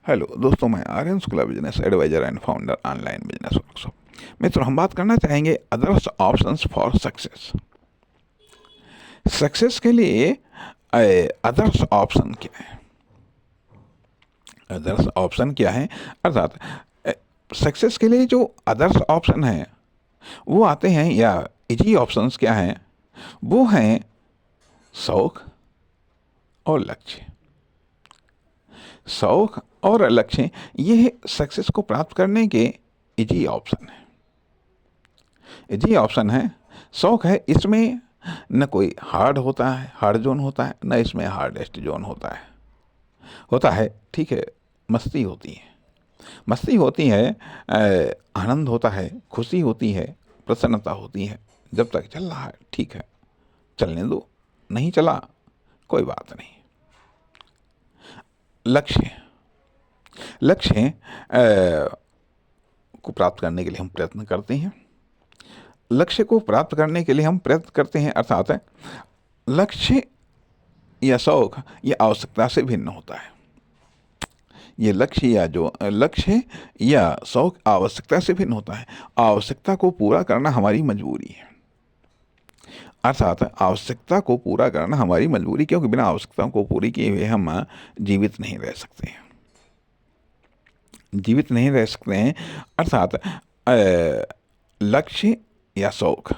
Hello दोस्तों, मैं Aryan Shukla, business adviser and founder online business workshop. मित्रों, हम बात करना चाहेंगे others options for success. Success के लिए अदर्स ऑप्शन क्या है? अदर्स ऑप्शन क्या है अर्थात सक्सेस के लिए जो अदर्स ऑप्शन हैं वो आते हैं, या इजी ऑप्शंस क्या हैं? वो हैं शौक और लक्ष्य। शौक और लक्ष्य ये सक्सेस को प्राप्त करने के इजी ऑप्शन है। इजी ऑप्शन है, शौक है, इसमें न कोई हार्ड होता है, हार्ड जोन होता है, न इसमें हार्डेस्ट जोन होता है ठीक है। मस्ती होती है, मस्ती होती है, आनंद होता है, खुशी होती है, प्रसन्नता होती है। जब तक चल रहा है ठीक है, चलने दो, नहीं चला कोई बात नहीं। लक्ष्य लक्ष्य को प्राप्त करने के लिए हम प्रयत्न करते हैं। लक्ष्य को प्राप्त करने के लिए हम प्रयत्न करते हैं, अर्थात लक्ष्य या शौक ये आवश्यकता से भिन्न होता है। ये लक्ष्य या शौक आवश्यकता से भिन्न होता है। आवश्यकता को पूरा करना हमारी मजबूरी है, अर्थात आवश्यकता को पूरा करना हमारी मजबूरी, क्योंकि बिना आवश्यकताओं को पूरी किए हुए हम जीवित नहीं रह सकते हैं। जीवित नहीं रह सकते हैं अर्थात लक्ष्य या शौक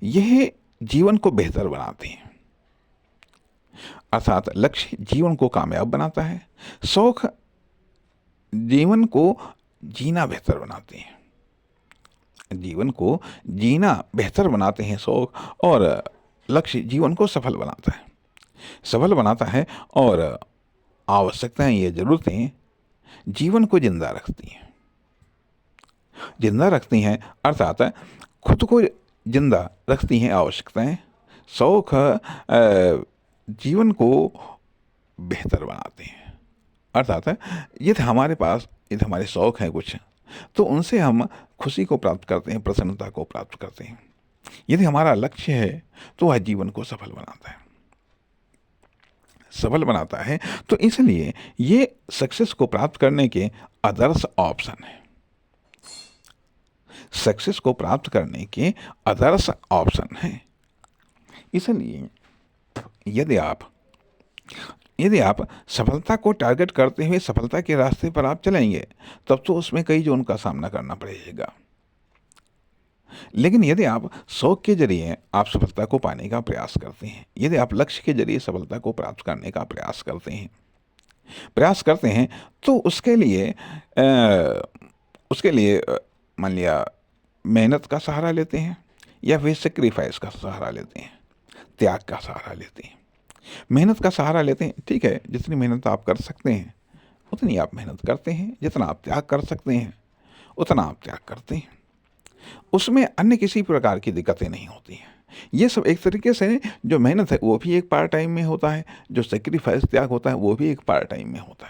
यह जीवन को बेहतर बनाते हैं। अर्थात लक्ष्य जीवन को कामयाब बनाता है, शौक जीवन को जीना बेहतर बनाते हैं। जीवन को जीना बेहतर बनाते हैं शौक, और लक्ष्य जीवन को सफल बनाता है। और आवश्यकताएं, ये जरूरतें जीवन को जिंदा रखती हैं अर्थात खुद को जिंदा रखती हैं आवश्यकताएं। शौक जीवन को बेहतर बनाते हैं, अर्थात यदि हमारे शौक हैं कुछ, तो उनसे हम खुशी को प्राप्त करते हैं, प्रसन्नता को प्राप्त करते हैं। यदि हमारा लक्ष्य है तो वह जीवन को सफल बनाता है। तो इसलिए ये सक्सेस को प्राप्त करने के आदर्श ऑप्शन है। सक्सेस को प्राप्त करने के आदर्श ऑप्शन है। इसलिए यदि आप सफलता को टारगेट करते हुए सफलता के रास्ते पर आप चलेंगे, तब तो उसमें कई जोन का सामना करना पड़ेगा। लेकिन यदि आप शौक के जरिए आप सफलता को पाने का प्रयास करते हैं, यदि आप लक्ष्य के जरिए सफलता को प्राप्त करने का प्रयास करते हैं, तो उसके लिए मान लिया मेहनत का सहारा लेते हैं, या फिर सेक्रीफाइस का सहारा लेते हैं, त्याग का सहारा लेते हैं। मेहनत का सहारा लेते हैं, ठीक है, जितनी मेहनत आप कर सकते हैं उतनी आप मेहनत करते हैं, जितना आप त्याग कर सकते हैं उतना आप त्याग करते हैं। उसमें अन्य किसी प्रकार की दिक्कतें नहीं होती हैं। ये सब एक तरीके से, जो मेहनत है वो भी एक पार्ट टाइम में होता है, जो सेक्रीफाइस त्याग होता है वो भी एक पार्ट टाइम में होता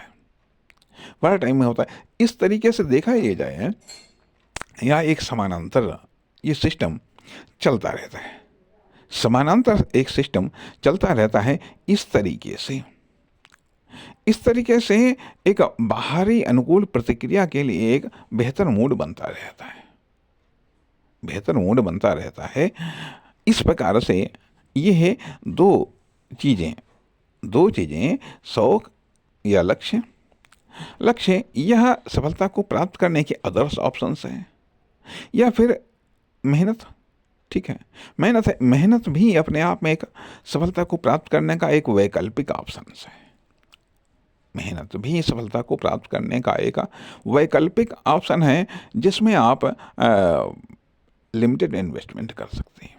है। इस तरीके से देखा ये जाए, या एक समानांतर ये सिस्टम चलता रहता है। समानांतर एक सिस्टम चलता रहता है। इस तरीके से एक बाहरी अनुकूल प्रतिक्रिया के लिए एक बेहतर मूड बनता रहता है। इस प्रकार से ये है दो चीज़ें, शौक या लक्ष्य यह सफलता को प्राप्त करने के आदर्श ऑप्शंस हैं, या फिर मेहनत, ठीक है, मेहनत भी अपने आप में एक सफलता को प्राप्त करने का एक वैकल्पिक ऑप्शन है। मेहनत भी सफलता को प्राप्त करने का एक वैकल्पिक ऑप्शन है, जिसमें आप लिमिटेड इन्वेस्टमेंट कर सकते हैं।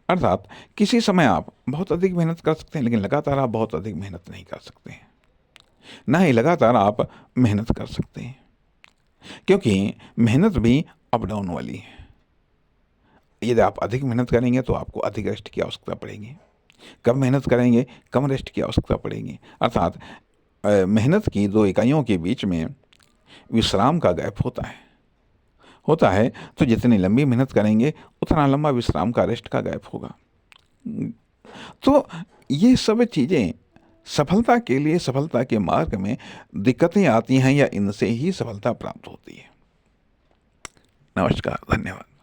अर्थात किसी समय आप बहुत अधिक मेहनत कर सकते हैं, लेकिन लगातार आप बहुत अधिक मेहनत नहीं कर सकते हैं, ना ही लगातार आप मेहनत कर सकते हैं, क्योंकि मेहनत भी अप डाउन वाली है। यदि आप अधिक मेहनत करेंगे तो आपको अधिक रेस्ट की आवश्यकता पड़ेगी, कम मेहनत करेंगे कम रेस्ट की आवश्यकता पड़ेगी। अर्थात मेहनत की दो इकाइयों के बीच में विश्राम का गैप होता है। तो जितनी लंबी मेहनत करेंगे उतना लंबा विश्राम का, रेस्ट का गैप होगा। तो ये सब चीज़ें सफलता के लिए, सफलता के मार्ग में दिक्कतें आती हैं या इनसे ही सफलता प्राप्त होती है। नमस्कार, धन्यवाद।